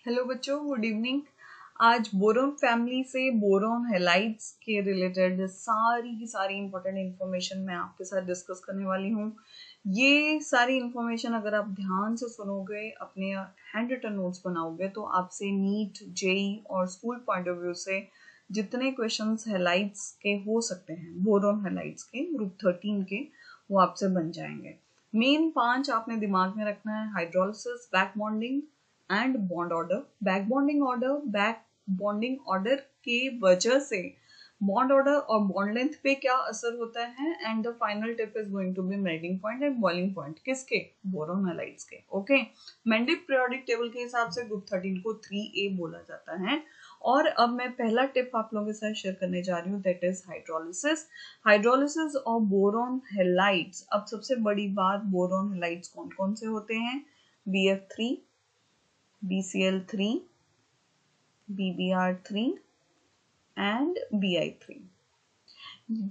Hello बच्चों, good evening. आज boron family से बोरोन हैलाइड्स के रिलेटेड सारी की सारी इंपॉर्टेंट इंफॉर्मेशन मैं आपके साथ डिस्कस करने वाली हूँ। ये सारी इंफॉर्मेशन अगर आप ध्यान से सुनोगे, अपने हैंड रिटन नोट्स बनाओगे तो आपसे नीट, जेई और स्कूल पॉइंट ऑफ व्यू से जितने क्वेश्चंस हैलाइड्स के हो सकते हैं, बोरोन हैलाइड्स के ग्रुप 13 के, वो आपसे बन जाएंगे। मेन 5 आपने दिमाग में रखना है: hydrolysis, back bonding and bond order. Back bonding order के वजह से बॉन्ड ऑर्डर और बॉन्ड लेंथ पे क्या असर होता है, and the final tip is going to be melting point and boiling point. किसके? बोरोन हैलाइड्स के। ओके, मेंडल पीरियोडिक टेबल के हिसाब से ग्रुप 13 को 3A बोला जाता है। और अब मैं पहला टिप आप लोगों के साथ शेयर करने जा रही हूँ, that is hydrolysis of boron halides. अब सबसे बड़ी बात, बोरोन हैलाइड्स कौन कौन से होते हैं? BF3, BCl3, BBr3 and Bi3.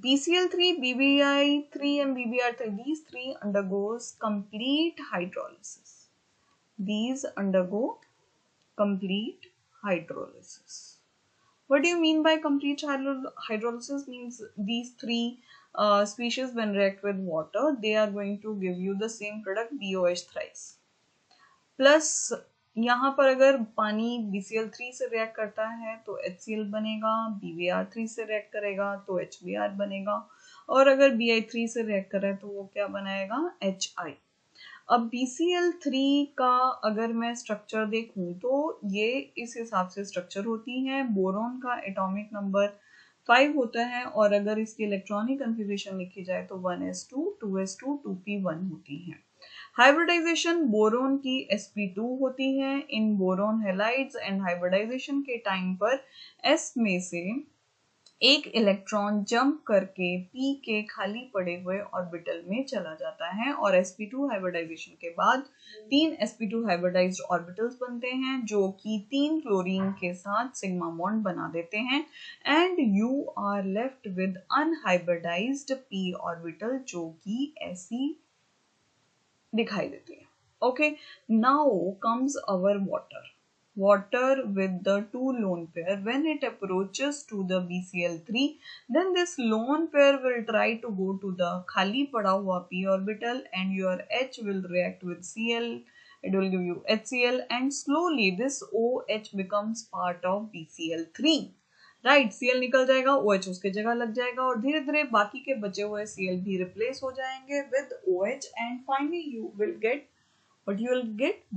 BCl3, BBi3 and BBr3, these three undergoes complete hydrolysis. These undergo complete hydrolysis. What do you mean by complete hydrolysis? Means these three species when react with water, they are going to give you the same product BOH thrice. Plus यहाँ पर अगर पानी BCl3 से react करता है तो HCl बनेगा, BBr3 से रिएक्ट करेगा तो HBr बनेगा, और अगर Bi3 से रिएक्ट कर रहा है तो वो क्या बनाएगा? HI। अब BCl3 का अगर मैं स्ट्रक्चर देखूं तो ये इस हिसाब से स्ट्रक्चर होती है। बोरोन का एटॉमिक नंबर 5 होता है, और अगर इसकी इलेक्ट्रॉनिक कन्फिग्रेशन लिखी जाए तो 1s2, 2s2, 2p1 होती है। हाइब्रिडाइजेशन बोरोन की sp2 होती है इन बोरोन हैलाइड्स, एंड हाइब्रिडाइजेशन के टाइम पर s में से एक इलेक्ट्रॉन जंप करके p के खाली पड़े हुए ऑर्बिटल में चला जाता है, और sp2 हाइब्रिडाइजेशन के बाद 3 sp2 हाइब्रिडाइज्ड ऑर्बिटल्स बनते हैं जो कि 3 क्लोरीन के साथ सिग्मा बॉन्ड बना देते हैं, and you are left with unhybridised p orbital जो कि ऐसी दिखाई देती है। Okay, now comes our water with the 2 lone pair. When it approaches to the BCl3, then this lone pair will try to go to the खाली पड़ा हुआ p orbital, and your H will react with Cl. It will give you HCl, and slowly this OH becomes part of BCl3. Right, Cl निकल जाएगा, OH उसके जगह लग जाएगा, और धीरे धीरे बाकी के बचे हुए Cl भी रिप्लेस हो जाएंगे with OH, and finally you will get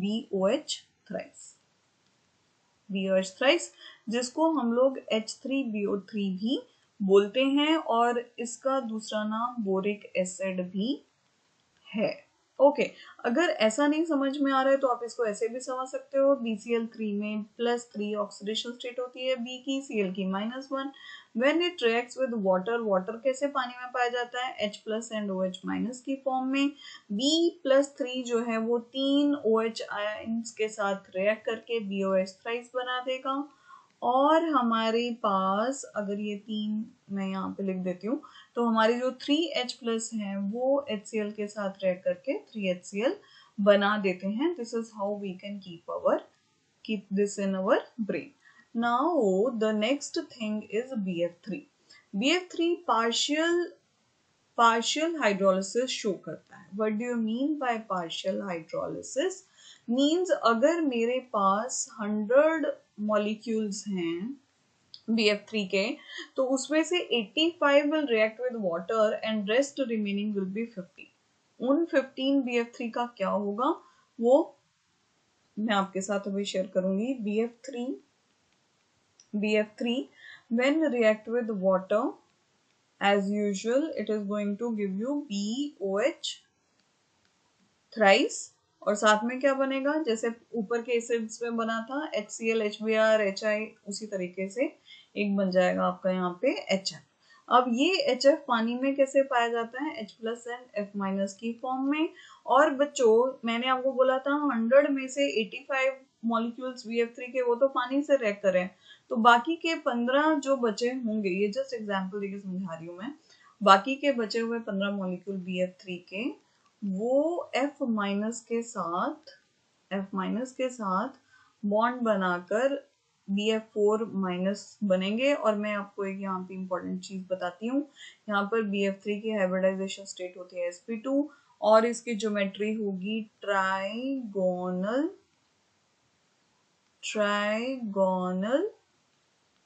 BOH thrice. BOH thrice, जिसको हम लोग H3BO3 भी बोलते हैं, और इसका दूसरा नाम बोरिक एसिड भी है। ओके, अगर ऐसा नहीं समझ में आ रहा है तो आप इसको ऐसे भी समझ सकते हो। BCl3 में +3 ऑक्सीडेशन स्टेट होती है B की, Cl की -1। When it reacts with water, water कैसे पानी में पाया जाता है? H+ and OH- की फॉर्म में। B+3 जो है वो 3 OH आयंस के साथ रिएक्ट करके BOH थ्राइस बना देगा, और हमारे पास अगर ये 3 मैं यहाँ पे लिख देती हूँ तो हमारी जो 3H+ है वो HCl के साथ रिएक्ट करके 3HCl बना देते हैं। This is how we can keep this in our brain. Now the next thing is BF3। BF3 partial hydrolysis show करता है। What do you mean by partial hydrolysis? Means अगर मेरे पास 100 मॉलिक्यूल्स हैं BF3 के, तो उसमें से 85 will react with water and rest remaining will be 50। उन 15 BF3 का क्या होगा वो मैं आपके साथ अभी शेयर करूंगी। BF3 when react with water, as usual it is going to give you BOH thrice, और साथ में क्या बनेगा? जैसे ऊपर के एसिड्स में बना था HCl, HBr, HI, उसी तरीके से एक बन जाएगा आपका यहाँ पे HF। अब ये HF पानी में कैसे पाया जाता है? H+ and F- की फॉर्म में। और बच्चों, मैंने आपको बोला था 100 में से 85 मॉलिक्यूल्स BF3 के वो तो पानी से रिएक्ट कर रहे हैं, तो बाकी के 15 जो बचे होंगे, ये जस्ट एग्जांपल देके समझा रही हूँ मैं, बाकी के बचे हुए 15 मॉलिक्यूल BF3 के वो F- के साथ बॉन्ड बनाकर BF4 माइनस बनेंगे। और मैं आपको एक यहाँ पे इंपॉर्टेंट चीज बताती हूँ, यहाँ पर BF3 की हाइब्रिडाइजेशन स्टेट होती है sp2 और इसकी ज्योमेट्री होगी trigonal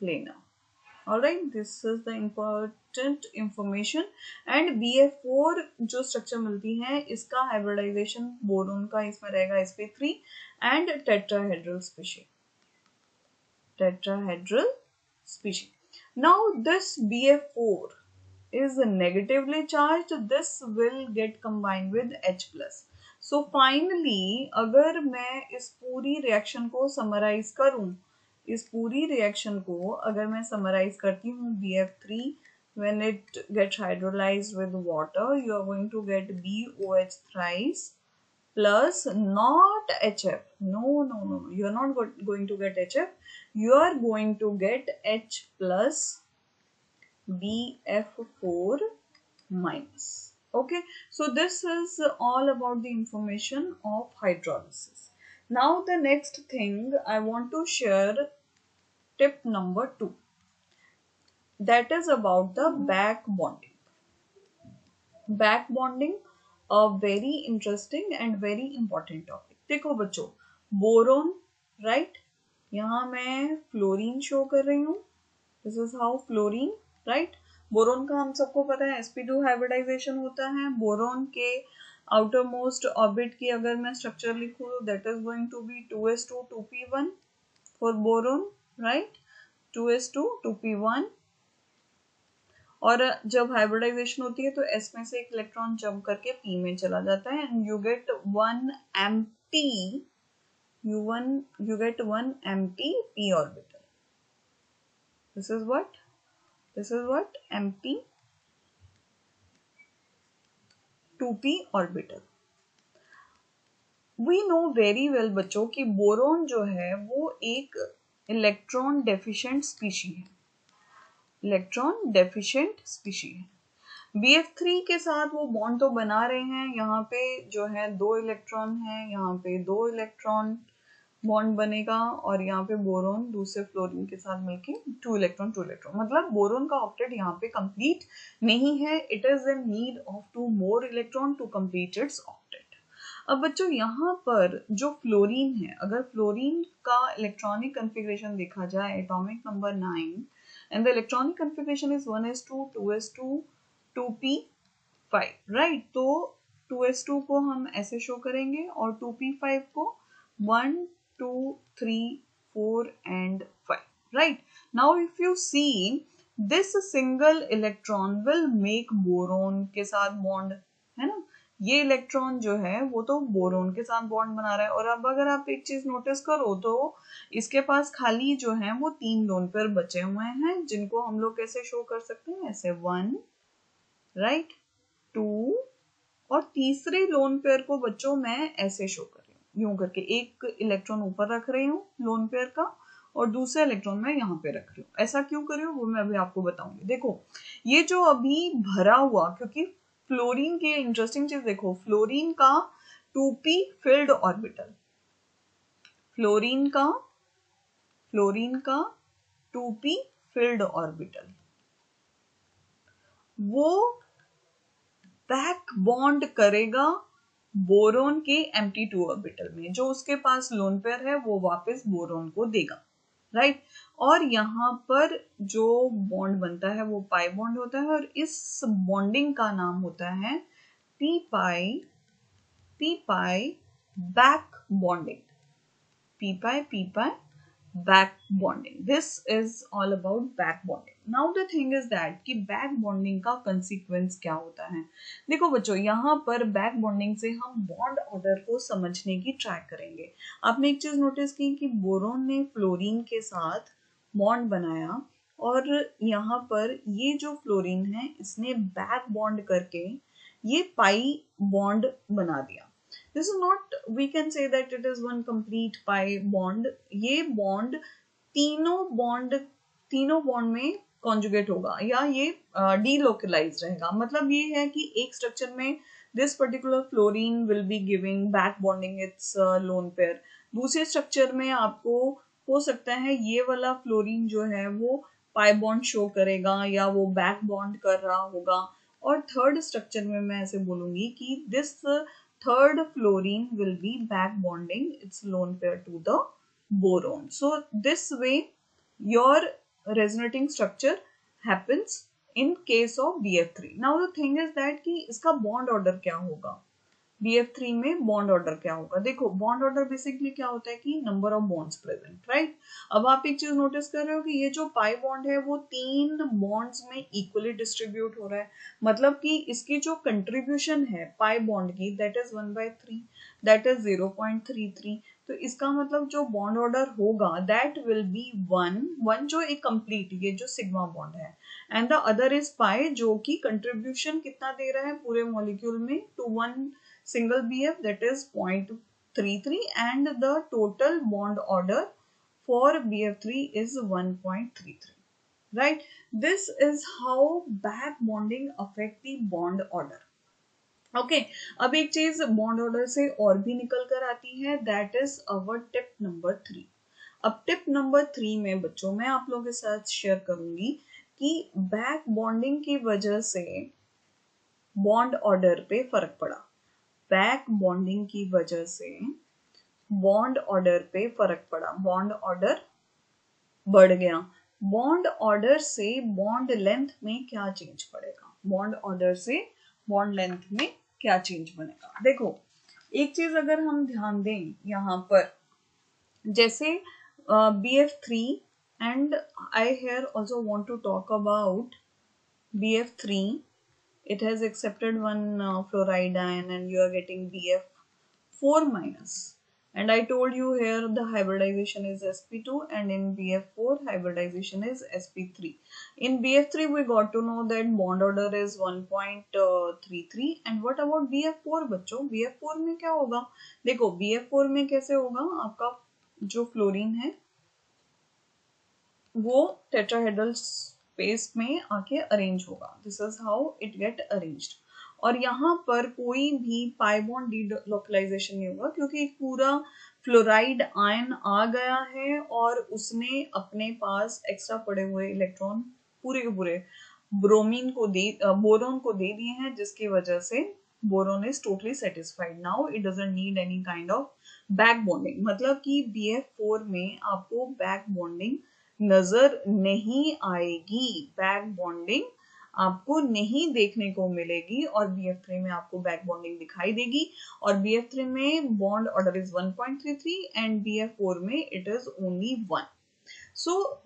planar। Alright, this is the important information। and BF4 जो स्ट्रक्चर मिलती है इसका हाइब्रिडाइजेशन बोरोन का इसमें रहेगा sp3 and tetrahedral species। Now this BF4 is negatively charged, this will get combined with H plus। So finally अगर मैं इस पूरी रिएक्शन को समराइज करूं, इस पूरी रिएक्शन को अगर मैं समराइज करती हूँ, BF3 when it gets hydrolyzed with water you are going to get BOH thrice plus not HF, no, you are not going to get HF, you are going to get H plus BF4 minus। Okay, so this is all about the information of hydrolysis। Now the next thing I want to share, tip number 2, that is about the back bonding। back bonding a very interesting and very important topic। देखो बच्चों, boron, right, यहाँ मैं fluorine show कर रही हूँ, this is how fluorine, right. Boron का हम सबको पता है sp2 हाइब्रिडाइजेशन होता है। बोरोन के आउटर मोस्ट ऑर्बिट की अगर मैं स्ट्रक्चर लिखूँ, that is going to be 2s2 2p1 for boron, right, 2s2 2p1। और जब हाइब्रिडाइजेशन होती है तो s में से एक इलेक्ट्रॉन जंप करके p में चला जाता है and you get one empty p orbital। this is what empty 2p orbital। we know very well बच्चों कि बोरोन जो है वो एक इलेक्ट्रॉन डेफिशिएंट स्पीशी है, इलेक्ट्रॉन डेफिशिएंट स्पीशी है। BF3 के साथ वो बॉन्ड तो बना रहे हैं, यहाँ पे जो है 2 इलेक्ट्रॉन है, यहाँ पे 2 इलेक्ट्रॉन बॉन्ड बनेगा और यहाँ पे बोरोन दूसरे फ्लोरीन के साथ मिलके 2 इलेक्ट्रॉन मतलब बोरोन का ऑक्टेट यहाँ पे कंप्लीट नहीं है, it is in need of 2 more electron to complete its octet. अब बच्चों यहाँ पर जो फ्लोरीन है, अगर फ्लोरीन का इलेक्ट्रॉनिक कन्फिग्रेशन देखा जाए, atomic number 9 and the electronic configuration is 1s2 2s2 2p5, right. तो 2s2 को हम ऐसे शो करेंगे और 2p5 को 1 2 3 4 and 5, right। now if you see this single electron will make boron के साथ बॉन्ड, है ना, ये इलेक्ट्रॉन जो है वो तो बोरोन के साथ बॉन्ड बना रहा है। और अब अगर आप एक चीज नोटिस करो तो इसके पास खाली जो है वो 3 लोन पेयर बचे हुए हैं, जिनको हम लोग कैसे शो कर सकते हैं, ऐसे 1, राइट, 2 और तीसरे लोन पेयर को बच्चों मैं ऐसे शो कर रही हूँ, यूं करके एक इलेक्ट्रॉन ऊपर रख रही हूँ लोन पेयर का और दूसरा इलेक्ट्रॉन मैं यहाँ पे रख रही हूँ। ऐसा क्यों कर रही हूँ वो मैं अभी आपको बताऊंगी। देखो ये जो अभी भरा हुआ, क्योंकि फ्लोरीन की इंटरेस्टिंग चीज देखो, फ्लोरीन का 2p फिल्ड ऑर्बिटल, फ्लोरीन का 2p फिल्ड ऑर्बिटल वो बैक बॉन्ड करेगा बोरोन के empty2 ऑर्बिटल में, जो उसके पास लोन पेयर है वो वापस बोरोन को देगा, राइट। और यहाँ पर जो बॉन्ड बनता है वो पाई बॉन्ड होता है और इस बॉन्डिंग का नाम होता है p pi back bonding, p pi back bonding। this is all about back bonding। now the thing is that कि back bonding का consequence क्या होता है। देखो बच्चों यहाँ पर back bonding से हम बॉन्ड ऑर्डर को समझने की ट्राई करेंगे। आपने एक चीज नोटिस की कि बोरोन ने फ्लोरीन के साथ बॉन्ड बनाया और यहाँ पर ये जो फ्लोरीन है इसने बैक बॉन्ड करके ये पाई बॉन्ड बना दिया। This is not, we can say that it is one complete pi bond। ये बॉन्ड तीनों बॉन्ड में कॉन्जुगेट होगा या ये डीलोकलाइज रहेगा। मतलब ये है कि एक स्ट्रक्चर में this particular fluorine will be giving back bonding its lone pair, दूसरे स्ट्रक्चर में आपको हो सकता है ये वाला फ्लोरीन जो है वो पाई बॉन्ड शो करेगा या वो बैक बॉन्ड कर रहा होगा, और थर्ड स्ट्रक्चर में मैं ऐसे बोलूंगी कि this third fluorine will be back bonding its lone pair to the boron. So this way your resonating structure happens in case of BF3. Now the thing is that कि इसका bond order क्या होगा. BF3 में bond order क्या होगा. देखो bond order basically क्या होता है कि number of bonds present, right. अब आप एक चीज नोटिस कर रहे हो कि ये जो पाई बॉन्ड है वो 3 बॉन्ड्स में इक्वली डिस्ट्रीब्यूट हो रहा है. मतलब कि इसकी जो कंट्रीब्यूशन है पाई बॉन्ड की दैट इज 1/3, दैट इज 0.33. तो इसका मतलब जो बॉन्ड ऑर्डर होगा दैट विल बी 1 जो एक कंप्लीट, ये जो सिग्मा बॉन्ड है, and the other is pi जो कि कंट्रीब्यूशन कितना दे रहा है पूरे मॉलिक्यूल में to 1 single BF, that is 0.33, and the total bond order for BF3 is 1.33, right. This is how back bonding affect the bond order. Okay अब एक चीज बॉन्ड ऑर्डर से और भी निकल कर आती है, that is our tip number 3. अब टिप नंबर 3 में बच्चों मैं आप लोगों के साथ शेयर करूंगी कि बैक बॉन्डिंग की वजह से बॉन्ड ऑर्डर पे फर्क पड़ा. बैक बॉन्डिंग की वजह से बॉन्ड ऑर्डर पे फर्क पड़ा, बॉन्ड ऑर्डर बढ़ गया. बॉन्ड ऑर्डर से बॉन्ड लेंथ में क्या चेंज पड़ेगा, बॉन्ड ऑर्डर से बॉन्ड लेंथ में क्या चेंज बनेगा. देखो एक चीज अगर हम ध्यान दें यहाँ पर, जैसे BF3 and I here also want to talk about BF3. It has accepted one fluoride ion and you are getting BF4 minus. And I told you here the hybridization is sp2 and in BF4 hybridization is sp3. In BF3 we got to know that bond order is 1.33. And what about BF4 बच्चों, BF4 में क्या होगा. देखो BF4 में कैसे होगा, आपका जो फ्लोरीन है वो टेट्राहेड्रल स्पेस में आके अरेंज होगा. This is how it get arranged. और यहाँ पर कोई भी पाई बॉन्ड डीलोकलाइजेशन नहीं होगा क्योंकि एक पूरा फ्लोराइड आयन आ गया है और उसने अपने पास एक्स्ट्रा पड़े हुए इलेक्ट्रॉन पूरे के पूरे ब्रोमीन को बोरोन को दे दिए हैं, जिसकी वजह से boron is totally satisfied. Now it doesn't need any kind of back bonding. मतलब कि BF4 में आपको बैक बॉन्डिंग नजर नहीं आएगी, बैक बॉन्डिंग आपको नहीं देखने को मिलेगी. और BF3 में आपको बैक बॉन्डिंग दिखाई देगी. और BF3 में bond order is 1.33 and BF4 में it is only 1. So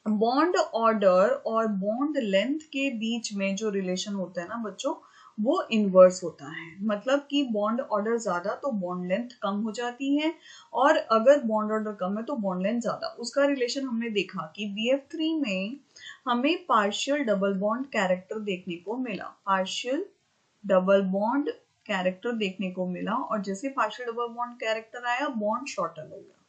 bond order और बॉन्ड लेंथ के बीच में जो रिलेशन होता है ना बच्चों, वो इनवर्स होता है. मतलब कि बॉन्ड ऑर्डर ज्यादा तो बॉन्ड लेंथ कम हो जाती है, और अगर बॉन्ड ऑर्डर कम है तो बॉन्ड लेंथ ज्यादा. उसका रिलेशन हमने देखा कि BF3 में हमें पार्शियल डबल बॉन्ड कैरेक्टर देखने को मिला, पार्शियल डबल बॉन्ड कैरेक्टर देखने को मिला. और जैसे पार्शियल डबल बॉन्ड कैरेक्टर आया बॉन्ड शॉर्टन हो गया,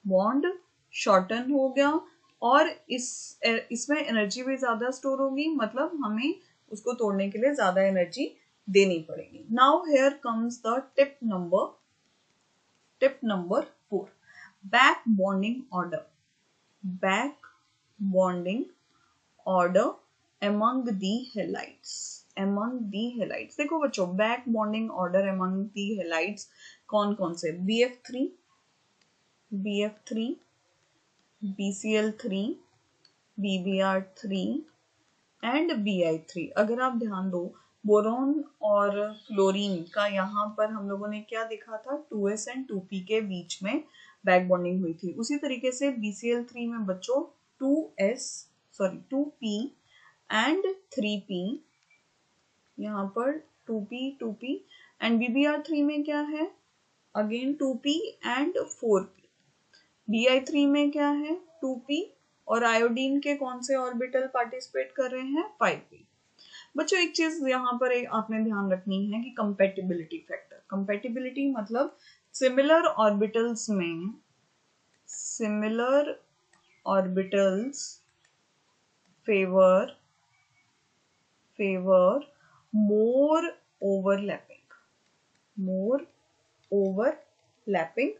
बॉन्ड शॉर्टन हो गया. और इसमें एनर्जी भी ज्यादा स्टोर होगी, मतलब हमें उसको तोड़ने के लिए ज्यादा एनर्जी देनी पड़ेगी. Now here comes the tip number 4, back bonding order. Back bonding order among the halides. देखो बच्चों back bonding order among the halides कौन कौन से, BF3, BCl3, BBr3 and Bi3. अगर आप ध्यान दो बोरोन और फ्लोरीन का यहाँ पर हम लोगों ने क्या देखा था, 2s एंड 2p के बीच में बैक बॉन्डिंग हुई थी. उसी तरीके से BCl3 में बच्चों 2p एंड 3p, यहाँ पर 2p एंड BBr3 में क्या है, again 2p and 4p. Bi3 में क्या है, 2p और आयोडीन के कौन से ऑर्बिटल पार्टिसिपेट कर रहे हैं, 5p. बच्चों एक चीज यहाँ पर आपने ध्यान रखनी है कि कंपैटिबिलिटी फैक्टर. कंपैटिबिलिटी मतलब सिमिलर ऑर्बिटल्स फेवर मोर ओवरलैपिंग लैपिंग,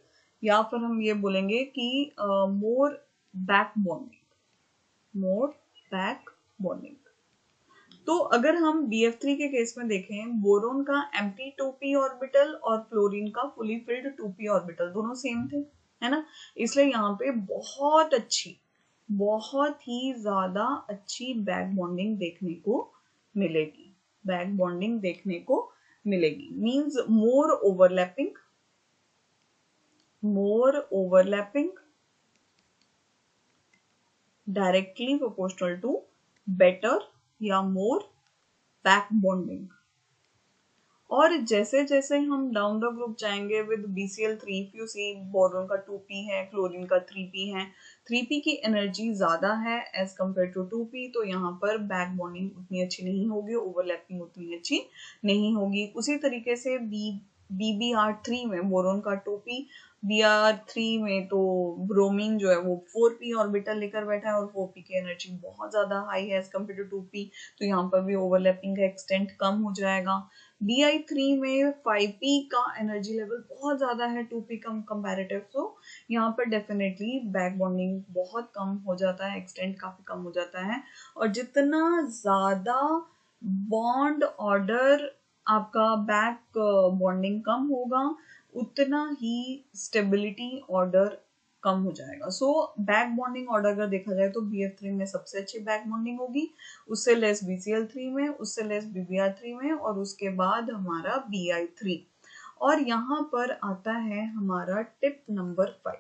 या फिर हम ये बोलेंगे कि मोर बैक बॉन्डिंग, मोर बैक बॉन्डिंग। तो अगर हम BF3 के केस में देखें, बोरोन का एम्प्टी 2p ऑर्बिटल और फ्लोरीन का फुली फिल्ड 2p ऑर्बिटल दोनों सेम थे, है ना, इसलिए यहाँ पे बहुत अच्छी, बहुत ही ज्यादा अच्छी बैक बॉन्डिंग देखने को मिलेगी, बैक बॉन्डिंग देखने को मिलेगी, means more overlapping directly proportional to better या मोर बैक बॉन्डिंग। और जैसे जैसे हम डाउन द ग्रुप जाएंगे with BCl3, if you see boron का 2p है, क्लोरीन का 3p है, 3p की एनर्जी ज्यादा है एज कम्पेयर टू 2p, तो यहाँ पर बैक बॉन्डिंग उतनी अच्छी नहीं होगी, ओवरलैपिंग उतनी अच्छी नहीं होगी। उसी तरीके से BBr3 में बोरोन का 2p, BR3 में तो ब्रोमीन जो है वो 4p ऑर्बिटल लेकर बैठा है और 4p की एनर्जी बहुत ज्यादा हाई है एज कम्पेयर टू 2p, तो यहाँ पर भी ओवरलैपिंग का एक्सटेंट कम हो जाएगा। BI3 में 5p का एनर्जी लेवल बहुत ज्यादा है 2p कम कंपैरेटिव, तो यहाँ पर डेफिनेटली बैक बॉन्डिंग बहुत कम हो जाता है, एक्सटेंट काफी कम हो जाता है। और जितना ज्यादा बॉन्ड ऑर्डर आपका बैक बॉन्डिंग कम होगा, उतना ही स्टेबिलिटी ऑर्डर कम हो जाएगा। सो बैक बॉन्डिंग ऑर्डर अगर देखा जाए तो BF3 में सबसे अच्छी बैक बॉन्डिंग होगी, उससे लेस BCl3 में, उससे लेस BBr3 में, और उसके बाद हमारा BI3। और यहाँ पर आता है हमारा tip number 5।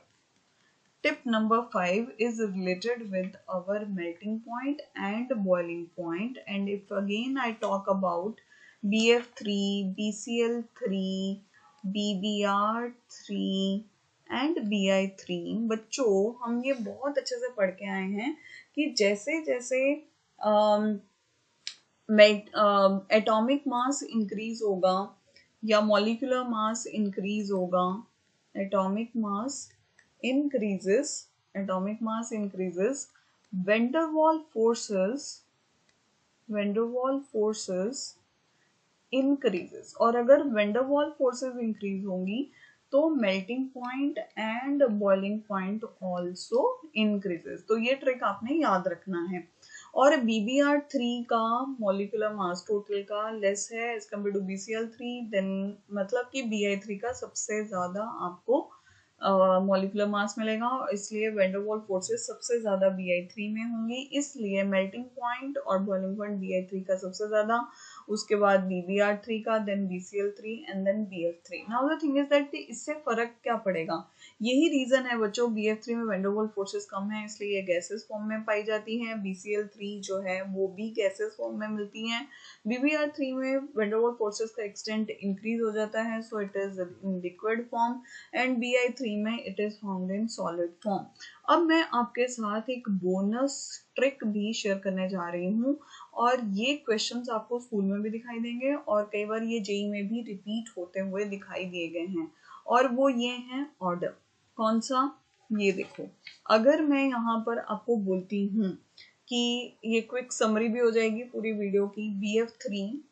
Tip number 5 is related with our melting point and boiling point. And if again I talk about BF3, BCl3, BBr3 and BI3, बच्चों हम ये बहुत अच्छे से पढ़ के आए हैं कि जैसे जैसे एटॉमिक मास इंक्रीज होगा या मॉलिक्यूलर मास इंक्रीज होगा, atomic mass increases, van der Waal forces increases, और अगर van der Waal forces increase होंगी तो melting point and boiling point also increases। तो ये ट्रिक आपने याद रखना है। और BBr3 का मॉलिक्यूलर मास टोटल का लेस है as compare to BCl3, then मतलब कि BI3 का सबसे ज्यादा आपको मॉलिक्यूलर मास मिलेगा, इसलिए वैन डर वाल फोर्सेस सबसे ज्यादा BI3 में होंगी, इसलिए मेल्टिंग पॉइंट और बॉइलिंग पॉइंट BI3 का सबसे ज्यादा, उसके बाद BBr3 का, then BCl3 and then BF3। Now the thing is that इससे फर्क क्या पड़ेगा, यही रीजन है बच्चों, BF3 में वैन डर वाल फोर्सेस कम है इसलिए ये गैसेस फॉर्म में पाई जाती हैं, BCl3 जो है वो भी गैसेस फॉर्म में मिलती हैं, BBr3 में वैन डर वाल फोर्सेस का एक्सटेंट इंक्रीज हो जाता है, so it is in liquid form, and BI3 में it is found in solid form. अब मैं आपके साथ एक बोनस ट्रिक भी शेयर करने जा रही हूँ, और ये क्वेश्चंस आपको स्कूल में भी दिखाई देंगे और कई बार ये जेई में भी रिपीट होते हुए दिखाई दिए गए हैं, और वो ये है ऑर्डर। कौन सा, ये देखो, अगर मैं यहाँ पर आपको बोलती हूँ कि ये क्विक समरी भी हो जाएगी पूरी वीडियो की, BF3,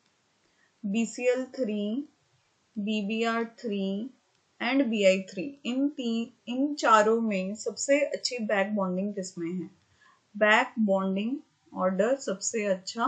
BCl3, BBr3 and BI3, इन चारों में सबसे अच्छी बैक बॉन्डिंग किसमें है, बैक बॉन्डिंग ऑर्डर सबसे अच्छा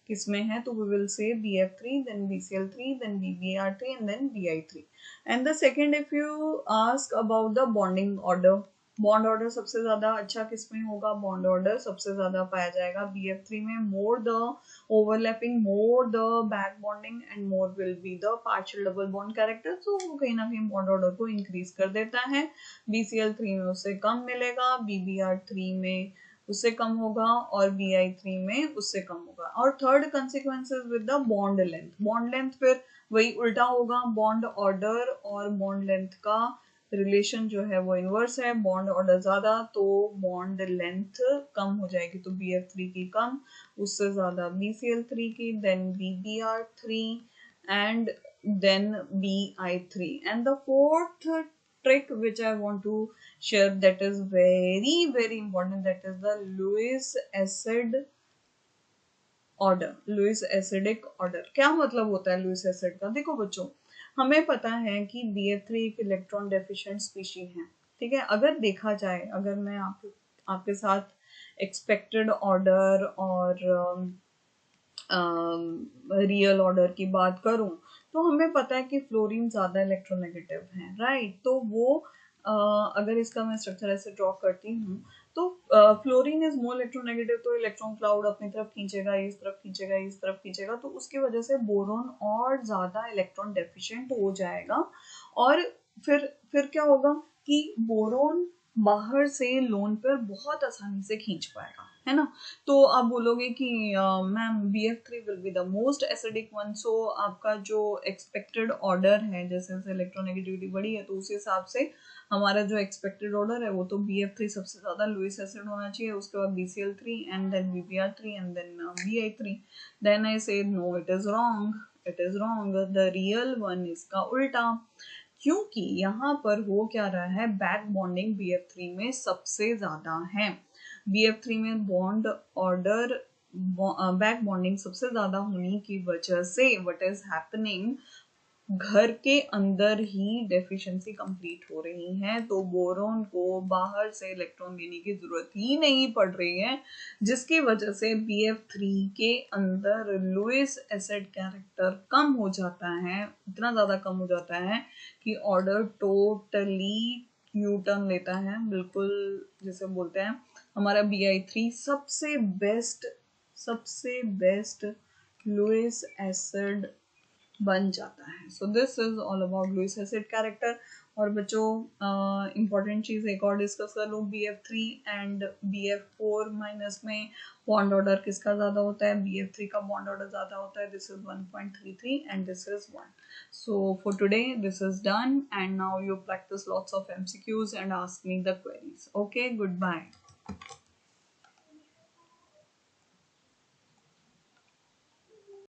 किसमें है, तो we will say BF3, then BCl3, then BBr3 and then BI3। and the second if you ask about the bonding order, bond order सबसे ज्यादा अच्छा किसमें होगा, बॉन्ड ऑर्डर सबसे ज्यादा पाया जाएगा BF3 में, more the overlapping, more the back bonding and more will be the partial double bond character, तो वो कहीं ना कहीं बॉन्ड ऑर्डर को इंक्रीज कर देता है। BCl3 में उससे कम मिलेगा, BBr3 में उससे कम होगा, और BI3 में उससे कम होगा। और third consequences with the bond length, bond length फिर वही उल्टा होगा, बॉन्ड ऑर्डर और बॉन्ड लेंथ का रिलेशन जो है वो इनवर्स है, बॉन्ड ऑर्डर ज्यादा तो बॉन्ड लेंथ कम हो जाएगी, तो BF3 की कम, उससे ज्यादा BCl3 की, then BBr3 and then BI3। and the fourth trick which I want to share that is very important, that is the Lewis acid order, Lewis acidic order। क्या मतलब होता है लुईस एसिड का, देखो बच्चों, हमें पता है कि BF3 एक इलेक्ट्रॉन डेफिशिएंट स्पीशीज है, ठीक है। अगर देखा जाए, अगर मैं आपके साथ एक्सपेक्टेड ऑर्डर और रियल ऑर्डर की बात करूं, तो हमें पता है कि फ्लोरीन ज्यादा इलेक्ट्रोनेगेटिव है, राइट। तो वो अगर इसका मैं स्ट्रक्चर ऐसे ड्रॉ करती हूँ, तो फ्लोरीन इज मोर इलेक्ट्रोनेगेटिव, तो इलेक्ट्रॉन क्लाउड अपनी तरफ खींचेगा, इस तरफ खींचेगा, इस तरफ खींचेगा, तो उसकी वजह से बोरोन और ज्यादा इलेक्ट्रॉन डेफिशिएंट हो जाएगा। और फिर क्या होगा कि बोरोन बाहर से लोन पर बहुत आसानी से खींच पाएगा, है ना। तो आप बोलोगे कि ma'am BF3 will be the most acidic one, so आपका जो एक्सपेक्टेड ऑर्डर है, जैसे जैसे इलेक्ट्रोनेगेटिविटी बढ़ी है, तो उस हिसाब से हमारा जो एक्सपेक्टेड ऑर्डर है वो तो BF3 सबसे ज्यादा लुइस एसिड होना चाहिए, उसके बाद BCl3 and then BBr3 and then Bi3। Then I say no, it is wrong, it is wrong, the real one इसका उल्टा। क्योंकि यहाँ पर हो क्या रहा है, बैक बॉन्डिंग BF3 में सबसे ज्यादा है। BF3 में बॉन्ड ऑर्डर, बैक बॉन्डिंग सबसे ज्यादा होने की वजह से व्हाट इज हैपनिंग, घर के अंदर ही डेफिशिएंसी कंप्लीट हो रही है, तो बोरोन को बाहर से इलेक्ट्रॉन लेने की जरूरत ही नहीं पड़ रही है, जिसकी वजह से BF3 के अंदर लुइस एसिड कैरेक्टर कम हो जाता है, इतना ज्यादा कम हो जाता है कि ऑर्डर टोटली यू टर्न लेता है, बिल्कुल जैसे बोलते हैं हमारा Bi3 सबसे बेस्ट लुइस एसिड बन जाता है। So this is all about Lewis acid character. और बच्चों इंपॉर्टेंट चीज एक और डिस्कस कर लूँ, BF3 एंड BF4 माइनस में बॉन्ड ऑर्डर किसका ज्यादा होता है, BF3 का बॉन्ड ऑर्डर ज्यादा होता है, this is 1.33 and this is 1। So for today this is done and now you practice lots of MCQs and ask me the queries. Okay, goodbye.